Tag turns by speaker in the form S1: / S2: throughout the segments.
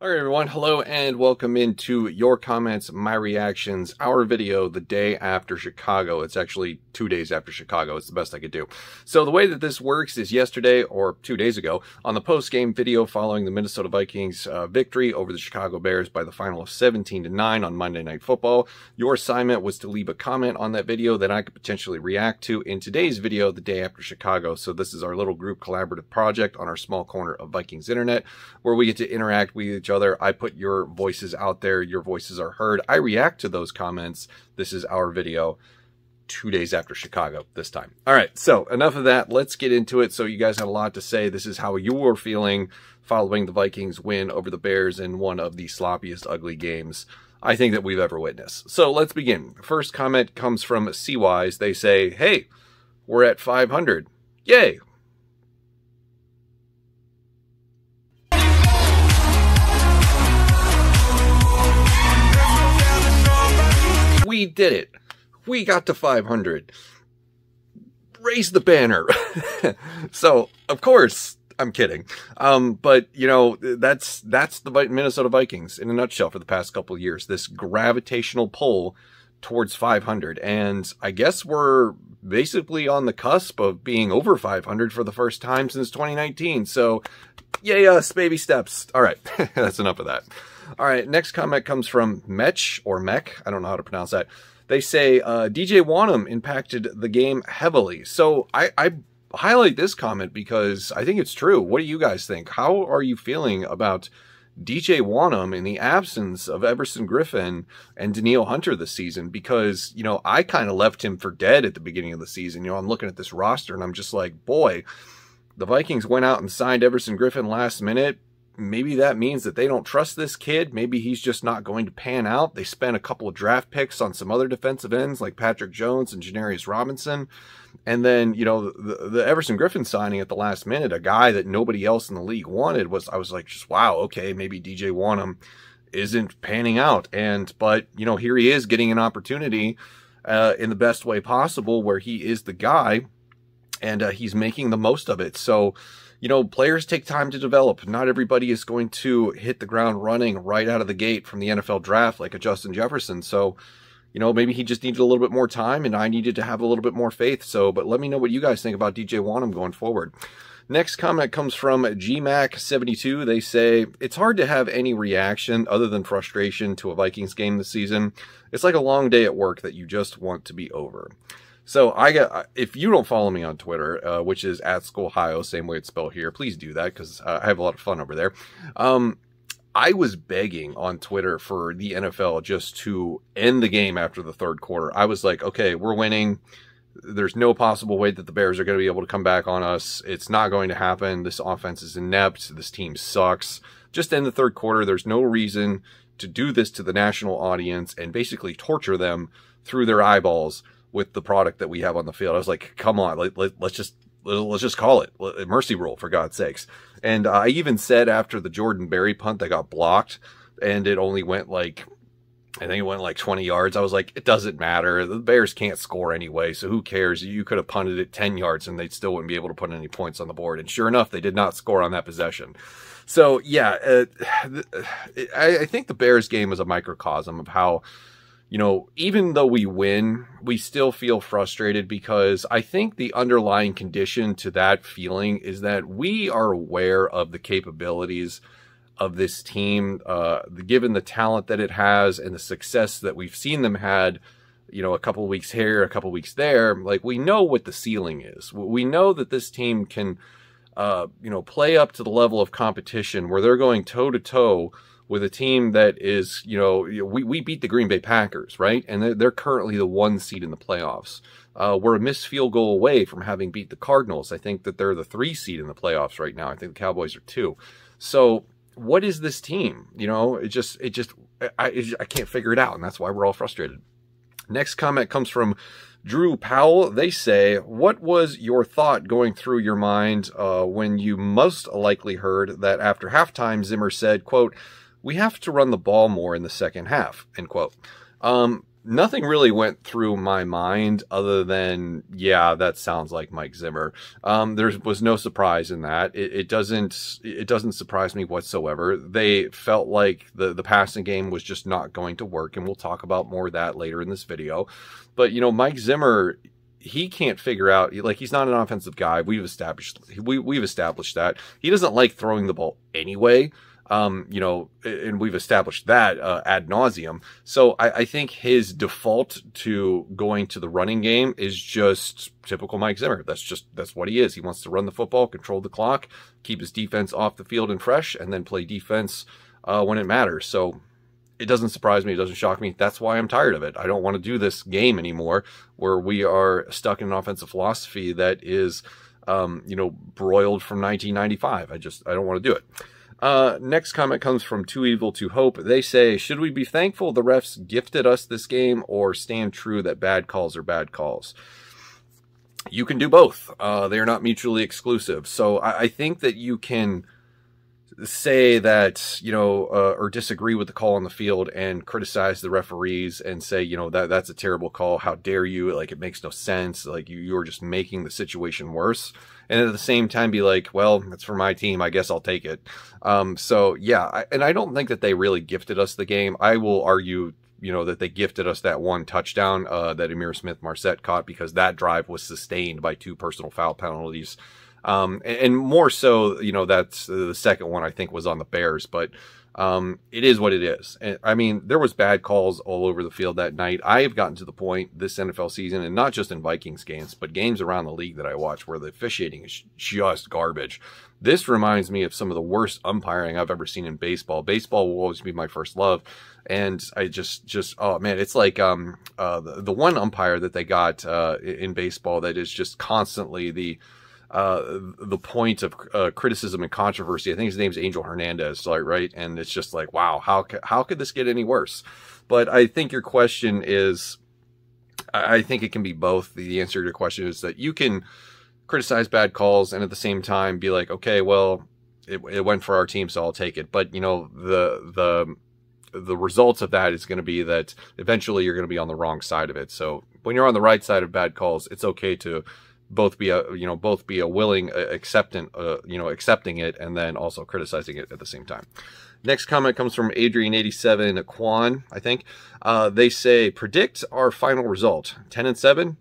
S1: All right, everyone. Hello and welcome into your comments, my reactions, our video the day after Chicago. It's actually 2 days after Chicago. It's the best I could do. So the way that this works is yesterday or 2 days ago on the post-game video following the Minnesota Vikings victory over the Chicago Bears by the final of 17-9 on Monday Night Football. Your assignment was to leave a comment on that video that I could potentially react to in today's video the day after Chicago. So this is our little group collaborative project on our small corner of Vikings internet where we get to interact with each other. I put your voices out there. Your voices are heard. I react to those comments. This is our video 2 days after Chicago this time. All right, so enough of that. Let's get into it. So you guys had a lot to say. This is how you were feeling following the Vikings win over the Bears in one of the sloppiest, ugly games I think that we've ever witnessed. So let's begin. First comment comes from C-Wise. They say, hey, we're at 500. Yay. We did it. We got to 500. Raise the banner. So, of course, I'm kidding. But, you know, that's the Minnesota Vikings in a nutshell for the past couple of years. This gravitational pull towards 500. And I guess we're basically on the cusp of being over 500 for the first time since 2019. So, yay us, baby steps. All right, that's enough of that. All right, next comment comes from Mech, or Mech. I don't know how to pronounce that. They say, DJ Wanham impacted the game heavily. So I highlight this comment because I think it's true. What do you guys think? How are you feeling about DJ Wanham in the absence of Everson Griffin and Danielle Hunter this season? Because, you know, I kind of left him for dead at the beginning of the season. You know, I'm looking at this roster and I'm just like, boy, the Vikings went out and signed Everson Griffin last minute. Maybe that means that they don't trust this kid. Maybe he's just not going to pan out. They spent a couple of draft picks on some other defensive ends like Patrick Jones and Janarius Robinson. And then, you know, the Everson Griffin signing at the last minute, a guy that nobody else in the league wanted, I was like, just wow, okay, maybe DJ Wanham isn't panning out. But, you know, here he is getting an opportunity in the best way possible where he is the guy and he's making the most of it. So, you know, players take time to develop. Not everybody is going to hit the ground running right out of the gate from the NFL draft like a Justin Jefferson. So, you know, maybe he just needed a little bit more time and I needed to have a little bit more faith. So, but let me know what you guys think about DJ Wanham going forward. Next comment comes from GMAC72. They say, it's hard to have any reaction other than frustration to a Vikings game this season. It's like a long day at work that you just want to be over. So if you don't follow me on Twitter, which is @SchoolHio, same way it's spelled here, please do that because I have a lot of fun over there. I was begging on Twitter for the NFL just to end the game after the third quarter. I was like, okay, we're winning. There's no possible way that the Bears are going to be able to come back on us. It's not going to happen. This offense is inept. This team sucks. Just end the third quarter. There's no reason to do this to the national audience and basically torture them through their eyeballs with the product that we have on the field. I was like, come on, let's just call it mercy rule, for God's sakes. And I even said after the Jordan Berry punt that got blocked and it only went like, I think it went like 20 yards. I was like, it doesn't matter. The Bears can't score anyway, so who cares? You could have punted it 10 yards and they still wouldn't be able to put any points on the board. And sure enough, they did not score on that possession. So yeah, I think the Bears game is a microcosm of how, you know, even though we win, we still feel frustrated because I think the underlying condition to that feeling is that we are aware of the capabilities of this team, given the talent that it has and the success that we've seen them had, you know, a couple of weeks here, a couple of weeks there. Like, we know what the ceiling is. We know that this team can, you know, play up to the level of competition where they're going toe to toe with a team that is, you know, we beat the Green Bay Packers, right? And they're currently the 1 seed in the playoffs. We're a missed field goal away from having beat the Cardinals. I think that they're the 3 seed in the playoffs right now. I think the Cowboys are 2. So what is this team? You know, I can't figure it out. And that's why we're all frustrated. Next comment comes from Drew Powell. They say, what was your thought going through your mind when you most likely heard that after halftime Zimmer said, quote, "We have to run the ball more in the second half," end quote. nothing really went through my mind other than, yeah, that sounds like Mike Zimmer. There was no surprise in that. It doesn't surprise me whatsoever. They felt like the passing game was just not going to work, and we'll talk about more of that later in this video. But, you know, Mike Zimmer, he can't figure out, like, he's not an offensive guy. We've established that. He doesn't like throwing the ball anyway. You know, and we've established that ad nauseum. So I think his default to going to the running game is just typical Mike Zimmer. That's what he is. He wants to run the football, control the clock, keep his defense off the field and fresh, and then play defense when it matters. So it doesn't surprise me. It doesn't shock me. That's why I'm tired of it. I don't want to do this game anymore where we are stuck in an offensive philosophy that is, you know, broiled from 1995. I don't want to do it. Next comment comes from Too Evil to Hope. They say, should we be thankful the refs gifted us this game or stand true that bad calls are bad calls? You can do both. They are not mutually exclusive. So I think that you can say that, you know, or disagree with the call on the field and criticize the referees and say, you know, that's a terrible call. How dare you? Like, it makes no sense. Like, you're just making the situation worse. And at the same time be like, well, it's for my team. I guess I'll take it. So yeah, and I don't think that they really gifted us the game. I will argue, you know, that they gifted us that one touchdown that Amir Smith-Marset caught, because that drive was sustained by 2 personal foul penalties. And more so, you know, that's the second one I think was on the Bears, but it is what it is. And, I mean, there was bad calls all over the field that night. I have gotten to the point this NFL season, and not just in Vikings games, but games around the league that I watch, where the officiating is just garbage. This reminds me of some of the worst umpiring I've ever seen in baseball. Baseball will always be my first love. And I just, oh man, it's like, the one umpire that they got, in baseball that is just constantly the point of criticism and controversy. I think his name's Angel Hernandez, right? And it's just like, wow, how could this get any worse? But I think your question is, I think it can be both. The answer to your question is that you can criticize bad calls and at the same time be like, okay, well, it went for our team, so I'll take it. But, you know, the results of that is going to be that eventually you're going to be on the wrong side of it. So when you're on the right side of bad calls, it's okay to both be a willing accepting it and then also criticizing it at the same time. Next comment comes from Adrian87 Kwan, I think. They say, predict our final result, 10-7.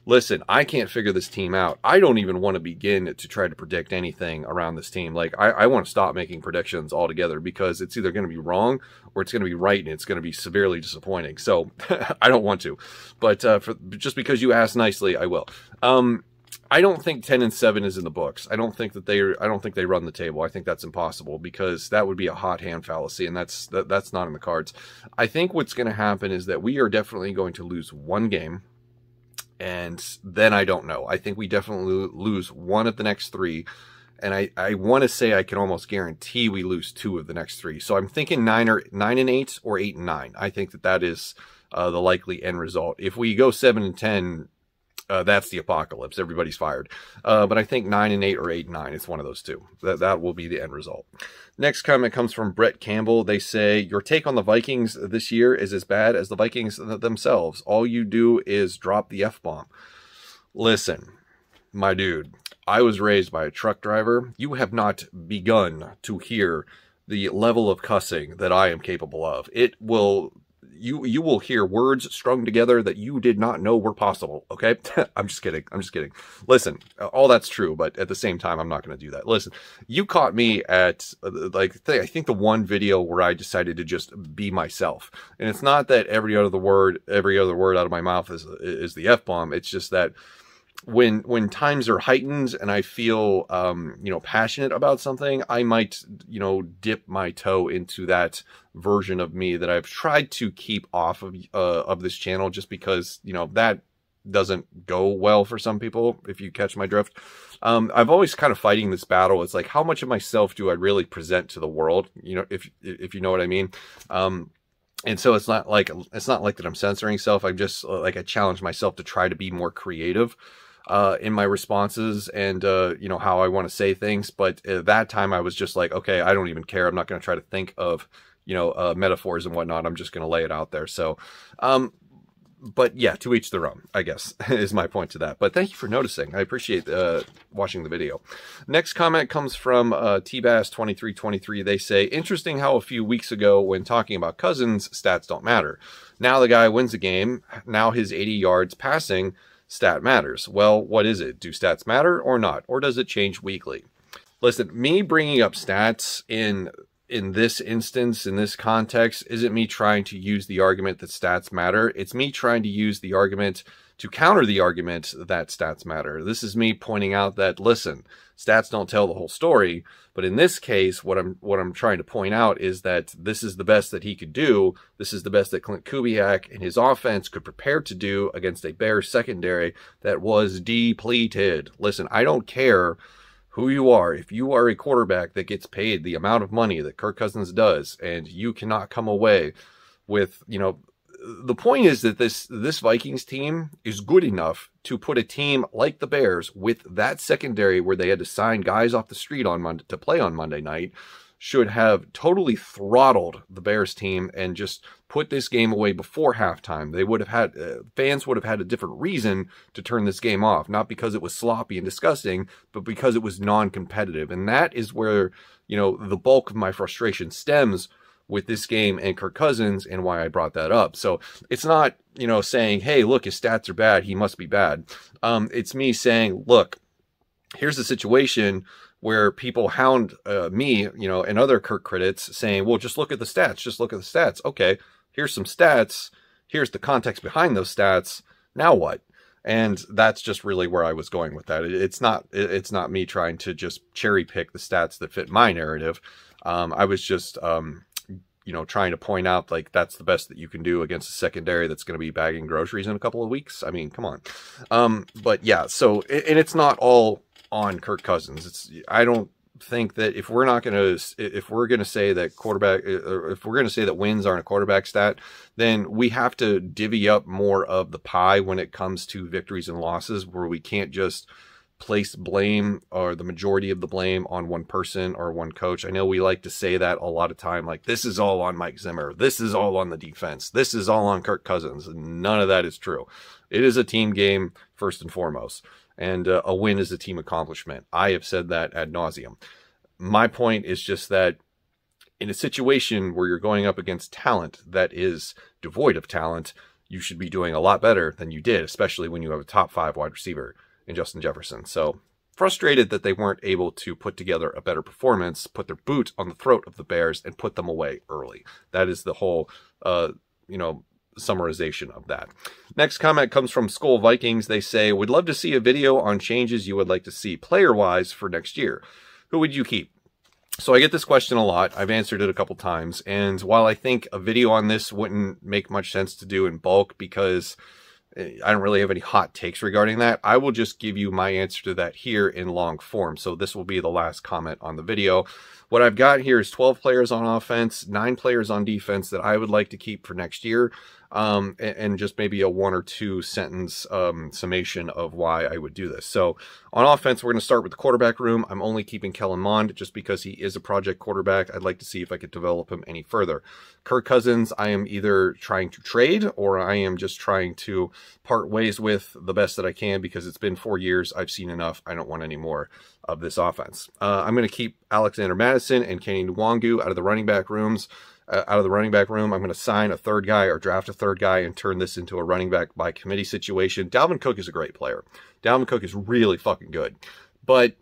S1: Listen, I can't figure this team out. I don't even want to begin to try to predict anything around this team. Like, I want to stop making predictions altogether, because it's either going to be wrong or it's going to be right, and it's going to be severely disappointing. So I don't want to. But just because you asked nicely, I will. I don't think 10-7 is in the books. I don't think they run the table. I think that's impossible, because that would be a hot hand fallacy, and that's not in the cards. I think what's going to happen is that we are definitely going to lose one game. And then I don't know. I think we definitely lose one of the next 3. And I want to say I can almost guarantee we lose 2 of the next 3. So I'm thinking 9-8 or 8-9. I think that is the likely end result. If we go 7-10, that's the apocalypse. Everybody's fired. But I think 9-8 or 8-9. It's one of those 2. That will be the end result. Next comment comes from Brett Campbell. They say, your take on the Vikings this year is as bad as the Vikings themselves. All you do is drop the F-bomb. Listen, my dude, I was raised by a truck driver. You have not begun to hear the level of cussing that I am capable of. It will... You will hear words strung together that you did not know were possible, okay? I'm just kidding. Listen, all that's true, but at the same time, I'm not going to do that. Listen, you caught me at, I think the one video where I decided to just be myself. And it's not that every other word out of my mouth is the F-bomb. It's just that when times are heightened and I feel, passionate about something, I might, dip my toe into that version of me that I've tried to keep off of this channel, just because, that doesn't go well for some people, if you catch my drift. I've always kind of fighting this battle. It's like, how much of myself do I really present to the world? If you know what I mean. And so it's not like that I'm censoring self. I'm just I challenge myself to try to be more creative in my responses and, how I want to say things. But at that time I was just like, okay, I don't even care. I'm not going to try to think of, metaphors and whatnot. I'm just going to lay it out there. So, But yeah, to each their own, I guess, is my point to that. But thank you for noticing. I appreciate watching the video. Next comment comes from TBass2323. They say, interesting how a few weeks ago when talking about Cousins, stats don't matter. Now the guy wins a game. Now his 80 yards passing stat matters. Well, what is it? Do stats matter or not? Or does it change weekly? Listen, me bringing up stats in this instance, in this context, isn't me trying to use the argument that stats matter. It's me trying to use the argument to counter the argument that stats matter. This is me pointing out that, listen, stats don't tell the whole story. But in this case, what I'm trying to point out is that this is the best that he could do. This is the best that Clint Kubiak and his offense could prepare to do against a Bears secondary that was depleted. Listen, I don't care who you are. If you are a quarterback that gets paid the amount of money that Kirk Cousins does, and you cannot come away with, the point is that this Vikings team is good enough to put a team like the Bears with that secondary where they had to sign guys off the street on Monday to play on Monday night, should have totally throttled the Bears team and just put this game away before halftime. They would have had, fans would have had a different reason to turn this game off, not because it was sloppy and disgusting, but because it was non-competitive. And that is where, the bulk of my frustration stems with this game and Kirk Cousins, and why I brought that up. So it's not, saying, hey, look, his stats are bad, he must be bad. It's me saying, look, here's the situation where people hound me, and other Kirk critics saying, well, just look at the stats. Just look at the stats. Okay, here's some stats. Here's the context behind those stats. Now what? And that's just really where I was going with that. It's not me trying to just cherry pick the stats that fit my narrative. I was just, trying to point out, like, that's the best that you can do against a secondary that's going to be bagging groceries in a couple of weeks. I mean, come on. But yeah, so, and it's not all on Kirk Cousins. I don't think that if we're going to say that wins aren't a quarterback stat, then we have to divvy up more of the pie when it comes to victories and losses, where we can't just place blame, or the majority of the blame, on one person or one coach. I know we like to say that a lot of time, like, this is all on Mike Zimmer, this is all on the defense, this is all on Kirk Cousins. None of that is true. It is a team game first and foremost. And a win is a team accomplishment. I have said that ad nauseum. My point is just that in a situation where you're going up against talent that is devoid of talent, you should be doing a lot better than you did, especially when you have a top 5 wide receiver in Justin Jefferson. So frustrated that they weren't able to put together a better performance, put their boot on the throat of the Bears, and put them away early. That is the whole, summarization of that. Next comment comes from Skull Vikings. They say, would love to see a video on changes you would like to see player-wise for next year. Who would you keep? So I get this question a lot. I've answered it a couple times. And while I think a video on this wouldn't make much sense to do in bulk, because I don't really have any hot takes regarding that, I will just give you my answer to that here in long form. So this will be the last comment on the video. What I've got here is 12 players on offense, 9 players on defense that I would like to keep for next year. And just maybe a 1 or 2 sentence summation of why I would do this. So on offense, we're going to start with the quarterback room. I'm only keeping Kellen Mond just because he is a project quarterback. I'd like to see if I could develop him any further. Kirk Cousins, I am either trying to trade, or I am just trying to part ways with the best that I can, because it's been 4 years. I've seen enough. I don't want any more of this offense. I'm going to keep Alexander Madison and Kenny Nwangu out of the running back rooms. I'm going to sign a third guy or draft a third guy and turn this into a running back by committee situation. Dalvin Cook is a great player. Dalvin Cook is really fucking good. But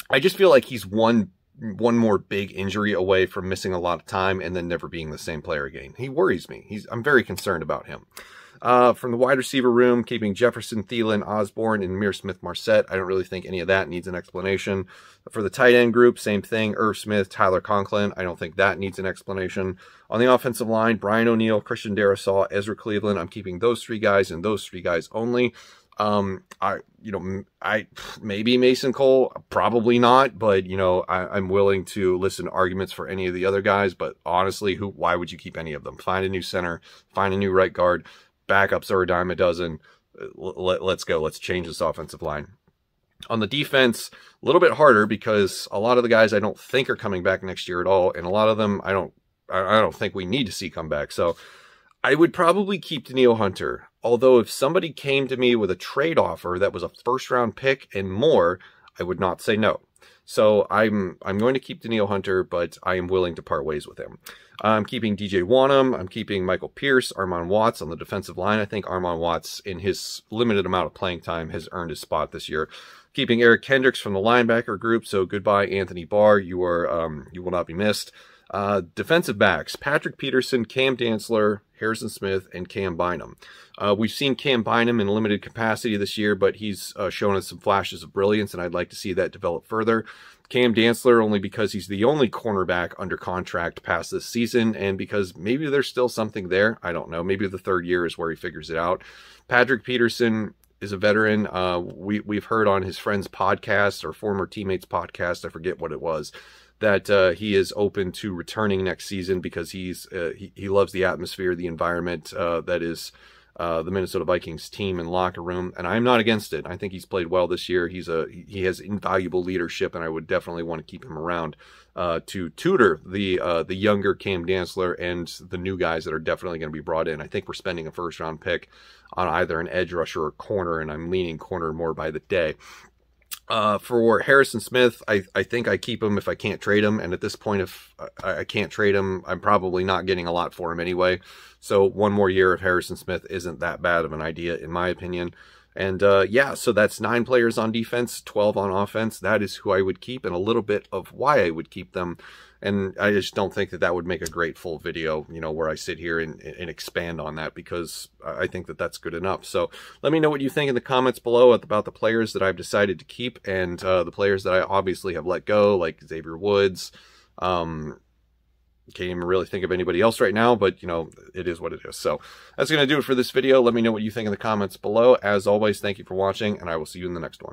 S1: I just feel like he's one more big injury away from missing a lot of time and then never being the same player again. He worries me. I'm very concerned about him. From the wide receiver room, keeping Jefferson, Thielen, Osborne, and Amir Smith-Marset. I don't really think any of that needs an explanation. For the tight end group, same thing. Irv Smith, Tyler Conklin. I don't think that needs an explanation. On the offensive line, Brian O'Neill, Christian Darrisaw, Ezra Cleveland. I'm keeping those 3 guys and those 3 guys only. Maybe Mason Cole, probably not, but I'm willing to listen to arguments for any of the other guys. But honestly, why would you keep any of them? Find a new center, find a new right guard. Backups are a dime a dozen. Let's go. Let's change this offensive line. On the defense, a little bit harder, because a lot of the guys I don't think are coming back next year at all, and a lot of them I don't think we need to see come back. So I would probably keep Danielle Hunter. Although if somebody came to me with a trade offer that was a first-round pick and more, I would not say no. So I'm going to keep Danielle Hunter, but I am willing to part ways with him. I'm keeping DJ Wanham. I'm keeping Michael Pierce, Armon Watts on the defensive line. I think Armon Watts, in his limited amount of playing time, has earned his spot this year. Keeping Eric Kendricks from the linebacker group. So goodbye, Anthony Barr. You will not be missed. Defensive backs: Patrick Peterson, Cam Dantzler, Harrison Smith, and Cam Bynum. We've seen Cam Bynum in limited capacity this year, but he's shown us some flashes of brilliance, and I'd like to see that develop further. Cam Dantzler, only because he's the only cornerback under contract past this season, and because maybe there's still something there. I don't know. Maybe the third year is where he figures it out. Patrick Peterson is a veteran. We've heard on his friend's podcast, or former teammates' podcast, I forget what it was, that he is open to returning next season because he loves the atmosphere, the environment that is the Minnesota Vikings team and locker room, and I'm not against it. I think he's played well this year. He has invaluable leadership, and I would definitely want to keep him around to tutor the younger Cam Dantzler and the new guys that are definitely going to be brought in. I think we're spending a first-round pick on either an edge rusher or corner, and I'm leaning corner more by the day. For Harrison Smith, I think I keep him if I can't trade him. And at this point, if I can't trade him, I'm probably not getting a lot for him anyway. So one more year of Harrison Smith isn't that bad of an idea, in my opinion. And yeah, so that's 9 players on defense, 12 on offense. That is who I would keep, and a little bit of why I would keep them. And I just don't think that would make a great full video, you know, where I sit here and expand on that, because I think that that's good enough. So let me know what you think in the comments below about the players that I've decided to keep, and the players that I obviously have let go, like Xavier Woods. Can't even really think of anybody else right now, but, you know, it is what it is. So that's going to do it for this video. Let me know what you think in the comments below. As always, thank you for watching, and I will see you in the next one.